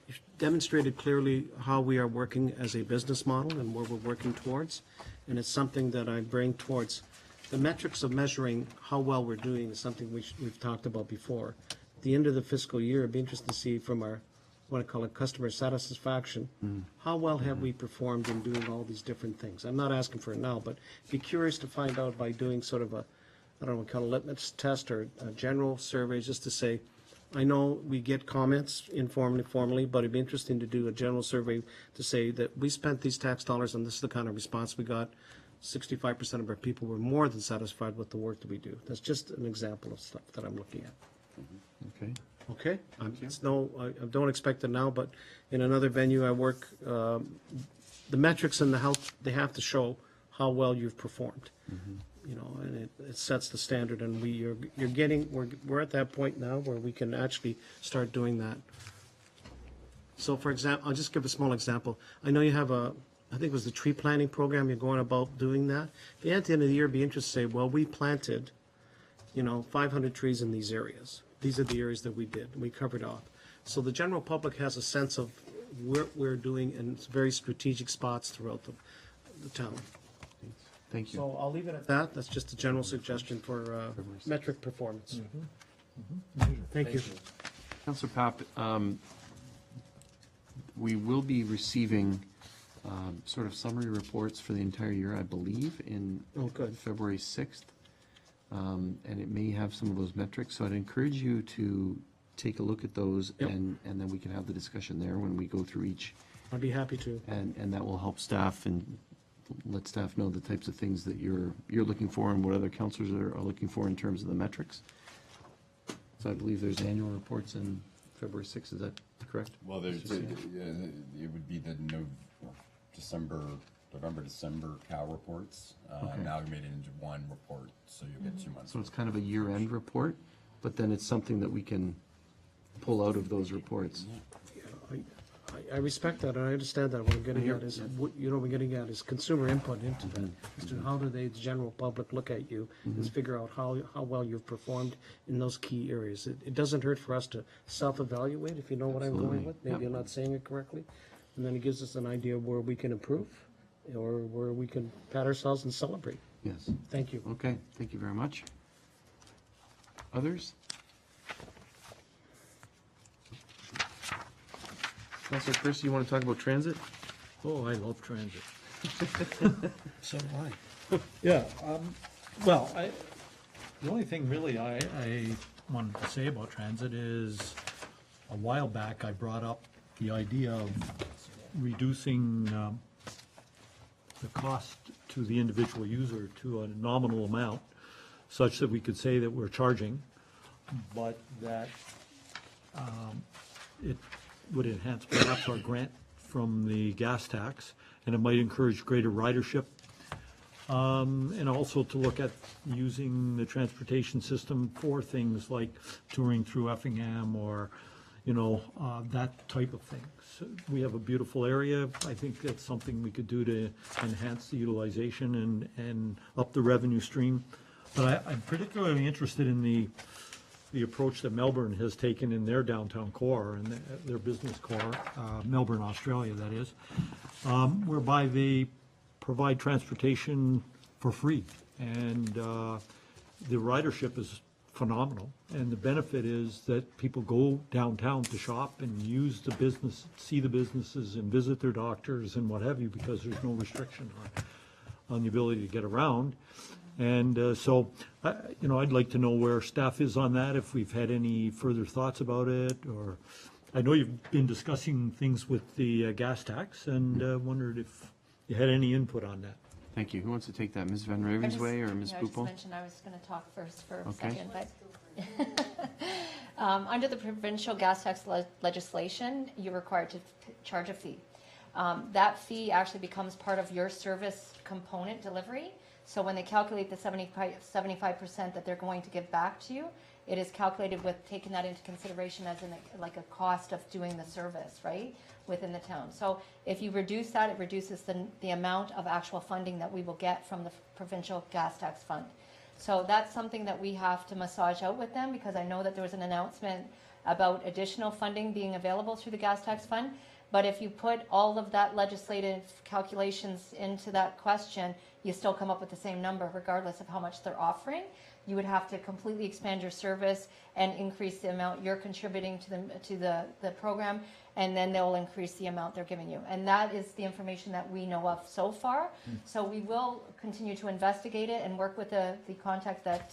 you've demonstrated clearly how we are working as a business model and where we're working towards, and it's something that I bring towards. The metrics of measuring how well we're doing is something we've talked about before. At the end of the fiscal year, it'd be interesting to see from our, what I call it, customer satisfaction, how well have we performed in doing all these different things? I'm not asking for it now, but be curious to find out by doing sort of a, I don't know, kind of litmus test or a general survey, just to say, I know we get comments informally, formally, but it'd be interesting to do a general survey to say that we spent these tax dollars and this is the kind of response we got. 65% of our people were more than satisfied with the work that we do. That's just an example of stuff that I'm looking at. Okay. Okay? I don't expect it now, but in another venue I work, the metrics and the health, they have to show how well you've performed. And it sets the standard, and we're at that point now where we can actually start doing that. So for example, I'll just give a small example. I know you have I think it was the tree planting program, you're going about doing that. At the end of the year, it'd be interesting to say, well, we planted, 500 trees in these areas. These are the areas that we did, and we covered off. So the general public has a sense of what we're doing in very strategic spots throughout the town. Thank you. So I'll leave it at that. That's just a general suggestion for metric performance. Thank you. Councilor Papp, we will be receiving sort of summary reports for the entire year, I believe, in February 6th. And it may have some of those metrics, so I'd encourage you to take a look at those, and then we can have the discussion there when we go through each. I'd be happy to. And that will help staff and let staff know the types of things that you're looking for and what other councillors are looking for in terms of the metrics. So I believe there's annual reports in February 6th, is that correct? Well, it would be the November, December cow reports, amalgamated into one report, so you'll get 2 months. So it's kind of a year-end report, but then it's something that we can pull out of those reports. I respect that, and I understand that. What I'm getting at is, what we're getting at is consumer input into that. As to how do the general public look at you, and figure out how well you've performed in those key areas. It doesn't hurt for us to self-evaluate, if you know what I'm going with. Maybe I'm not saying it correctly. And then it gives us an idea of where we can improve, or where we can pat ourselves and celebrate. Yes. Thank you. Okay, thank you very much. Others? Councilor Christie, you want to talk about transit? Oh, I love transit. So do I. Yeah, well, the only thing really I wanted to say about transit is a while back, I brought up the idea of reducing the cost to the individual user to a nominal amount, such that we could say that we're charging, but that it would enhance perhaps our grant from the gas tax, and it might encourage greater ridership. And also to look at using the transportation system for things like touring through Effingham or, that type of thing. So we have a beautiful area. I think that's something we could do to enhance the utilization and up the revenue stream. But I'm particularly interested in the approach that Melbourne has taken in their downtown core and their business core, Melbourne, Australia, that is, whereby they provide transportation for free. And the ridership is phenomenal. And the benefit is that people go downtown to shop and use the business, see the businesses and visit their doctors and what have you, because there's no restriction on the ability to get around. And so, I'd like to know where staff is on that, if we've had any further thoughts about it, or, I know you've been discussing things with the gas tax, and wondered if you had any input on that. Thank you. Who wants to take that, Ms. Van Ravensway or Ms. I just Pupel? mentioned I was going to talk first for a Okay. second, but under the provincial gas tax legislation, you're required to charge a fee. That fee actually becomes part of your service component delivery. So when they calculate the 75% that they're going to give back to you, it is calculated with taking that into consideration as like a cost of doing the service, right, within the town. So if you reduce that, it reduces the amount of actual funding that we will get from the provincial gas tax fund. So that's something that we have to massage out with them, because I know that there was an announcement about additional funding being available through the gas tax fund. But if you put all of that legislative calculations into that question, you still come up with the same number regardless of how much they're offering. You would have to completely expand your service and increase the amount you're contributing to the program, and then they'll increase the amount they're giving you. And that is the information that we know of so far. So we will continue to investigate it and work with the contact that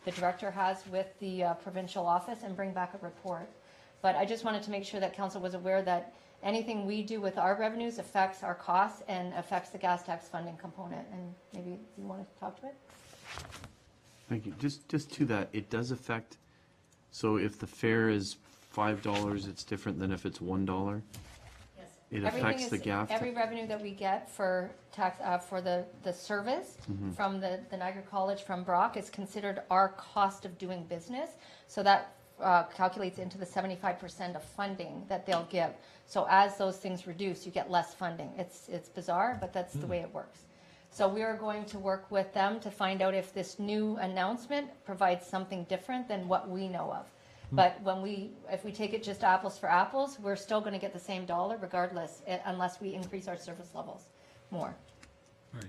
the director has with the provincial office and bring back a report. But I just wanted to make sure that council was aware that anything we do with our revenues affects our costs and affects the gas tax funding component. And maybe you want to talk to it? Thank you. Just to that, it does affect, so if the fare is $5, it's different than if it's $1? Yes. It affects the gas. Every revenue that we get for tax, for the service from the Niagara College, from Brock, is considered our cost of doing business. So that calculates into the 75% of funding that they'll give. So as those things reduce, you get less funding. It's bizarre, but that's the way it works. So we are going to work with them to find out if this new announcement provides something different than what we know of. But if we take it just apples for apples, we're still going to get the same dollar regardless, unless we increase our service levels more. Right.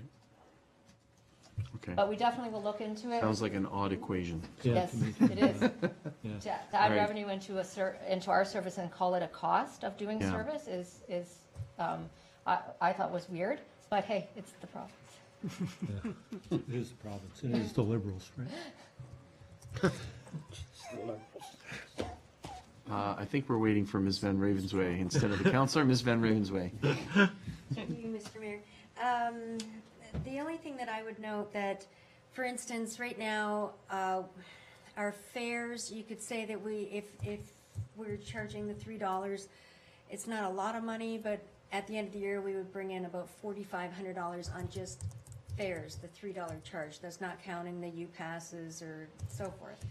Okay. But we definitely will look into it. Sounds like an odd equation. Yes, it is. Yeah. To add Right. revenue into our service and call it a cost of doing Yeah. service is I thought was weird, but hey, it's the province. It is the province, and it is the Liberals, right? I think we're waiting for Ms. Van Ravensway instead of the counselor. Ms. Van Ravensway. Thank you, Mr. Mayor. The only thing that I would note that, for instance, right now, our fares, you could say that if we're charging the $3, it's not a lot of money, but at the end of the year, we would bring in about $4,500 on just fares, the $3 charge. That's not counting the U-passes or so forth.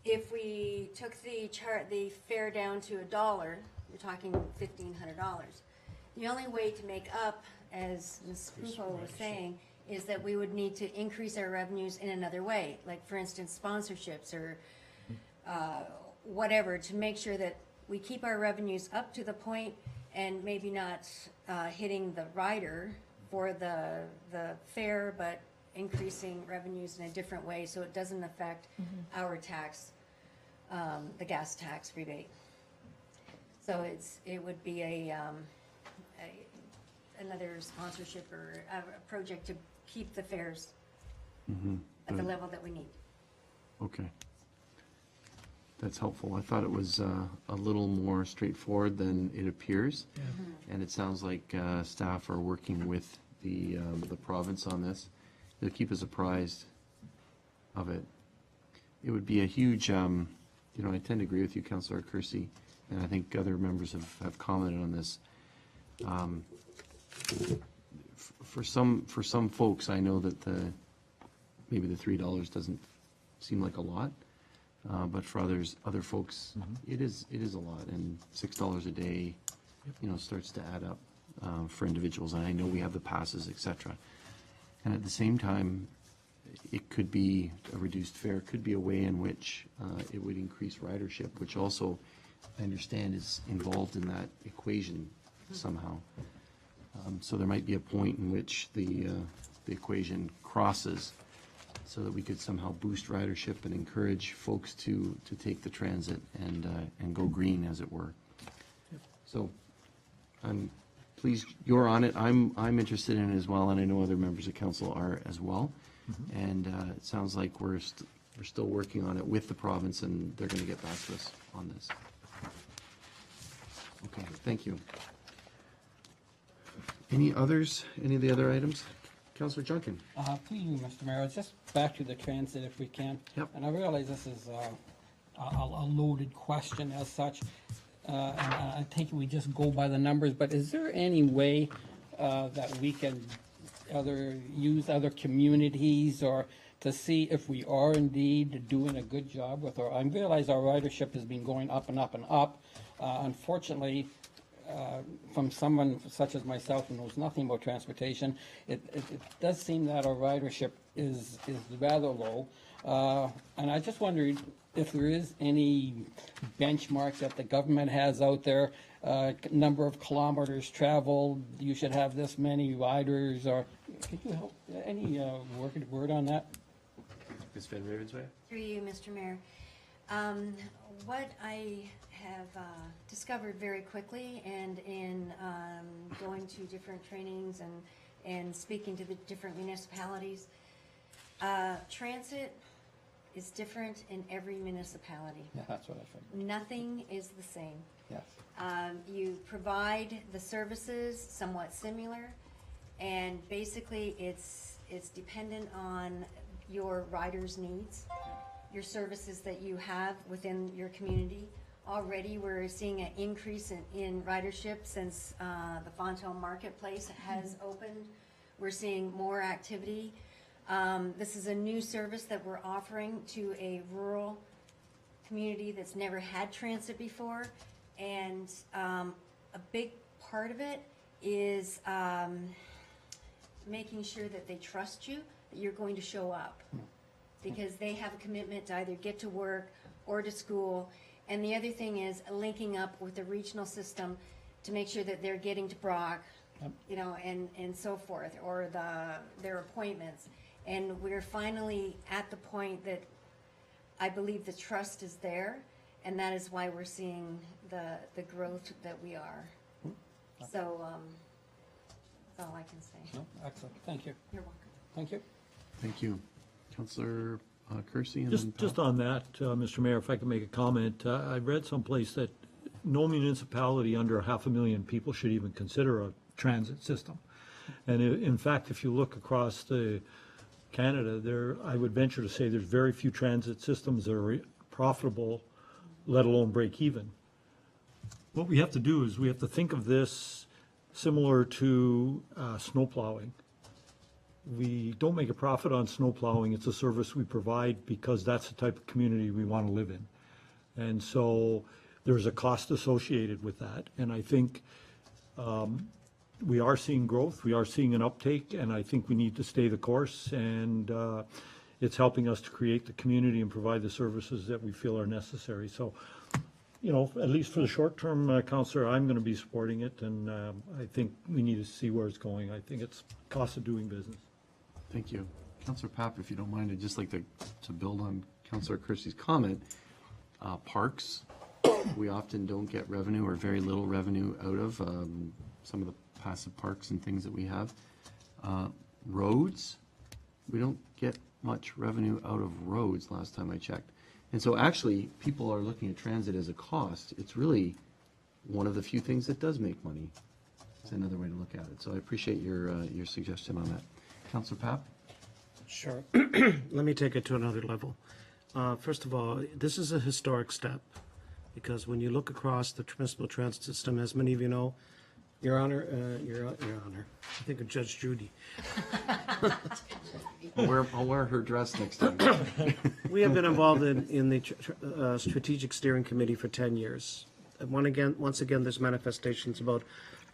If we took the fare down to $1, you're talking $1,500. The only way to make up, as Ms. Pupo was saying, is that we would need to increase our revenues in another way, like for instance sponsorships or whatever, to make sure that we keep our revenues up to the point and maybe not hitting the rider for the fare, but increasing revenues in a different way so it doesn't affect our tax, the gas tax rebate. So it would be another sponsorship or a project to keep the fares at the level that we need. Okay. that's helpful. I thought it was a little more straightforward than it appears. And it sounds like staff are working with the province on this. They'll keep us apprised of it. It would be a huge, I tend to agree with you, Councillor Kersey, and I think other members have commented on this. For some folks, I know that maybe the $3 doesn't seem like a lot, but for other folks, it is a lot, and $6 a day, starts to add up for individuals. And I know we have the passes, etc. And at the same time, it could be a reduced fare, could be a way in which it would increase ridership, which also I understand is involved in that equation somehow. So there might be a point in which the equation crosses, so that we could somehow boost ridership and encourage folks to take the transit and go green, as it were. So I'm pleased you're on it. I'm interested in it as well, and I know other members of council are as well. And it sounds like we're still working on it with the province, and they're going to get back to us on this. Okay, thank you. Any others? Any of the other items? Councillor Junkin. Through you, Mr. Mayor, just back to the transit if we can. Yep. And I realize this is a loaded question as such, and I think we just go by the numbers, but is there any way that we can use other communities or to see if we are indeed doing a good job with I realize our ridership has been going up and up and up. Unfortunately, from someone such as myself who knows nothing about transportation, it does seem that our ridership is rather low. And I just wondered if there is any benchmarks that the government has out there, number of kilometers traveled, you should have this many riders, or could you help, any word on that? Ms. Van Ravensway? Through you, Mr. Mayor. What I have discovered very quickly, and in going to different trainings and speaking to the different municipalities, transit is different in every municipality. Yeah, that's what I figured. Nothing is the same. Yes. You provide the services somewhat similar, and basically it's dependent on your rider's needs, your services that you have within your community. Already we're seeing an increase in ridership since the Fontaine Marketplace has opened. We're seeing more activity. This is a new service that we're offering to a rural community that's never had transit before. And a big part of it is making sure that they trust you, that you're going to show up. Because they have a commitment to either get to work or to school. And the other thing is linking up with the regional system to make sure that they're getting to Brock, and so forth, or their appointments. And we're finally at the point that I believe the trust is there, and that is why we're seeing the growth that we are. So that's all I can say. No, excellent. Thank you. You're welcome. Thank you. Thank you. Councillor Kersey? And then Just on that, Mr. Mayor, if I could make a comment, I read someplace that no municipality under 500,000 people should even consider a transit system. And in fact, if you look across Canada, I would venture to say there's very few transit systems that are profitable, let alone break even. What we have to do is we have to think of this similar to snow plowing. We don't make a profit on snow plowing. It's a service we provide because that's the type of community we want to live in. And so there's a cost associated with that. And I think we are seeing growth. We are seeing an uptake, and I think we need to stay the course. And it's helping us to create the community and provide the services that we feel are necessary. So, at least for the short term, Councillor, I'm going to be supporting it. And I think we need to see where it's going. I think it's cost of doing business. Thank you. Councillor Papp, if you don't mind, I'd just like to build on Councillor Kersey's comment. Parks, we often don't get revenue or very little revenue out of some of the passive parks and things that we have. Roads, we don't get much revenue out of roads last time I checked. And so actually, people are looking at transit as a cost. It's really one of the few things that does make money. It's another way to look at it. So I appreciate your suggestion on that. Councillor Papp? Sure. Let me take it to another level. First of all, this is a historic step, because when you look across the municipal transit system, as many of you know, Your Honor, Your Honor, I think of Judge Judy. I'll wear her dress next time. We have been involved in the Strategic Steering Committee for 10 years. And once again, there's manifestations about,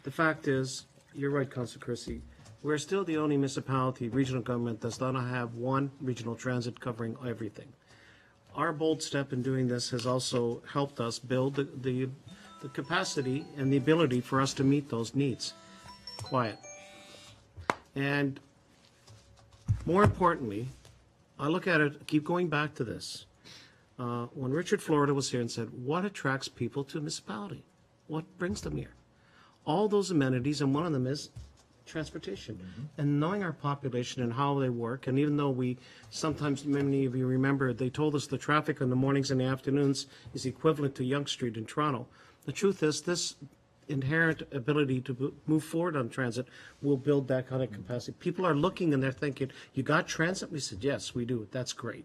the fact is, you're right, Councilor Kersey, we're still the only municipality, regional government, does not have one regional transit covering everything. Our bold step in doing this has also helped us build the capacity and the ability for us to meet those needs. Quiet. And more importantly, I look at it, keep going back to this. When Richard Florida was here and said, what attracts people to a municipality? What brings them here? All those amenities, and one of them is transportation. And knowing our population and how they work, and even though we sometimes, many of you remember, they told us the traffic in the mornings and the afternoons is equivalent to Yonge Street in Toronto. The truth is, this inherent ability to move forward on transit will build that kind of capacity. People are looking and they're thinking, you got transit? We said, yes, we do. That's great.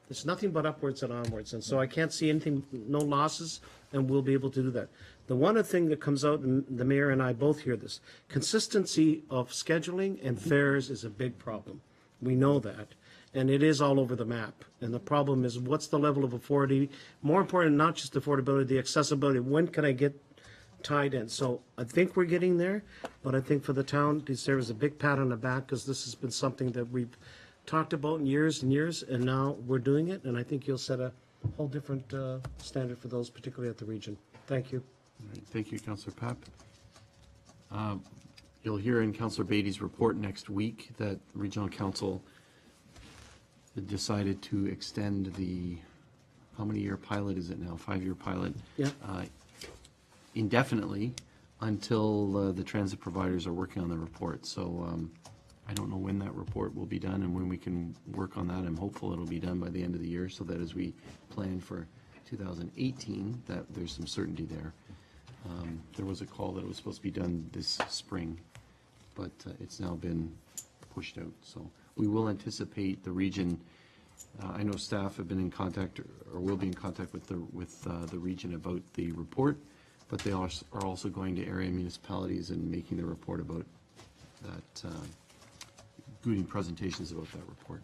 It's nothing but upwards and onwards. And so I can't see anything, no losses, and we'll be able to do that. The one other thing that comes out, and the mayor and I both hear this, consistency of scheduling and fares is a big problem. We know that. And it is all over the map. And the problem is, what's the level of affordability? More important, not just affordability, the accessibility. When can I get tied in? So I think we're getting there, but I think for the town, there is a big pat on the back, because this has been something that we've talked about in years and years, and now we're doing it. And I think you'll set a whole different standard for those, particularly at the region. Thank you. All right, thank you, Councillor Papp. You'll hear in Councillor Beatty's report next week that Regional Council decided to extend the, how many year pilot is it now? 5-year pilot? Yeah. Indefinitely until the transit providers are working on the report. So I don't know when that report will be done and when we can work on that. I'm hopeful it'll be done by the end of the year, so that as we plan for 2018, that there's some certainty there. There was a call that it was supposed to be done this spring, but it's now been pushed out. So we will anticipate the region. I know staff have been in contact, or will be in contact with the region about the report, but they are also going to area municipalities and making the report about that, including presentations about that report.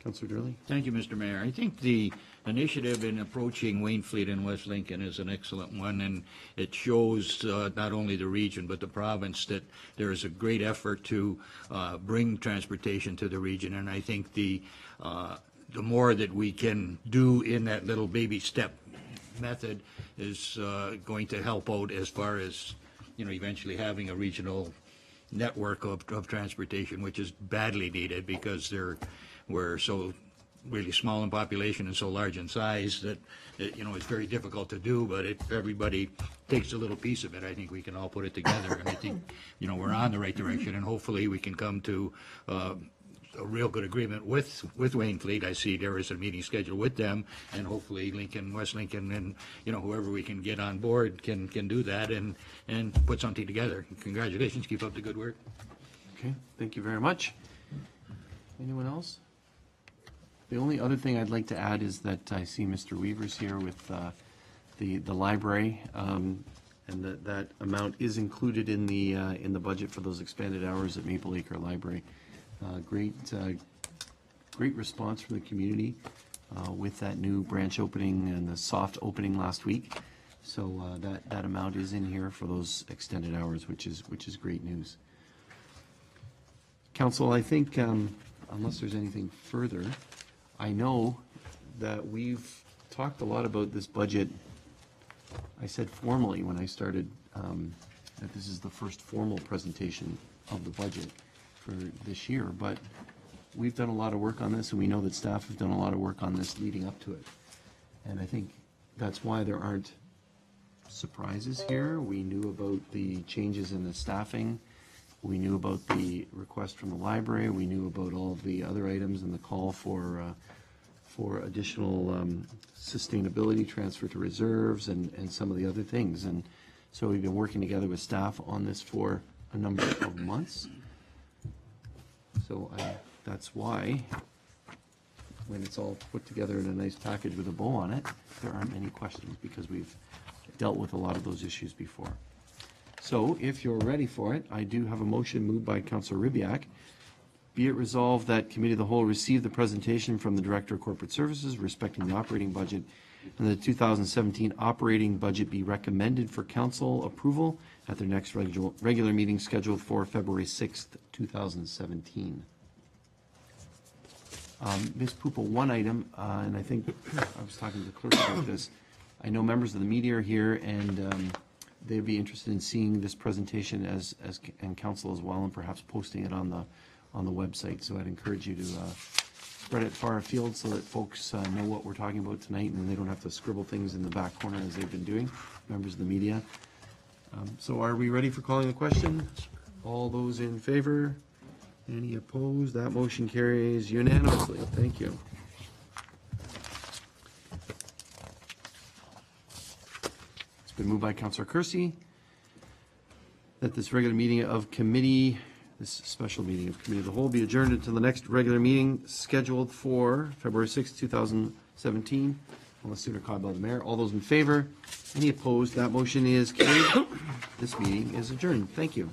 Councillor Durley? Thank you, Mr. Mayor. I think the initiative in approaching Waynfleet and West Lincoln is an excellent one, and it shows not only the region but the province that there is a great effort to bring transportation to the region. And I think the more that we can do in that little baby step method is going to help out as far as, you know, eventually having a regional network of transportation, which is badly needed, because we're so really small in population and so large in size that you know, it's very difficult to do. But if everybody takes a little piece of it, I think we can all put it together. And I think, you know, we're on the right direction, and hopefully we can come to a real good agreement with Waynfleet. I see there is a meeting scheduled with them, and hopefully Lincoln, West Lincoln, and, you know, whoever we can get on board can do that and put something together. Congratulations, keep up the good work. Okay, thank you very much. Anyone else? The only other thing I'd like to add is that I see Mr. Weaver's here with the library, and that amount is included in the budget for those expanded hours at Maple Acre Library. Great response from the community with that new branch opening and the soft opening last week. So that amount is in here for those extended hours, which is great news. Council, I think unless there's anything further, I know that we've talked a lot about this budget. I said formally when I started that this is the first formal presentation of the budget for this year, but we've done a lot of work on this, and we know that staff have done a lot of work on this leading up to it. And I think that's why there aren't surprises here. We knew about the changes in the staffing. We knew about the request from the library. We knew about all of the other items and the call for for additional sustainability, transfer to reserves, and some of the other things. And so we've been working together with staff on this for a number of months. So that's why, when it's all put together in a nice package with a bow on it, there aren't any questions, because we've dealt with a lot of those issues before. So if you're ready for it, I do have a motion moved by Councillor Ribbiak. Be it resolved that Committee of the Whole receive the presentation from the Director of Corporate Services respecting the operating budget, and the 2017 operating budget be recommended for council approval at their next regular meeting scheduled for February 6th, 2017. Ms. Pupel, one item, and I think I was talking to the clerk about this. I know members of the media are here, and they'd be interested in seeing this presentation and council as well, and perhaps posting it on the website. So I'd encourage you to spread it far afield so that folks know what we're talking about tonight, and they don't have to scribble things in the back corner as they've been doing, members of the media. So are we ready for calling the question? All those in favor? Any opposed? That motion carries unanimously. Thank you. It's been moved by Councillor Kersey that this regular meeting of committee, this special meeting of Committee of the Whole, be adjourned until the next regular meeting scheduled for February 6, 2017, unless sooner called by the mayor. All those in favor? Any opposed? That motion is carried. This meeting is adjourned. Thank you.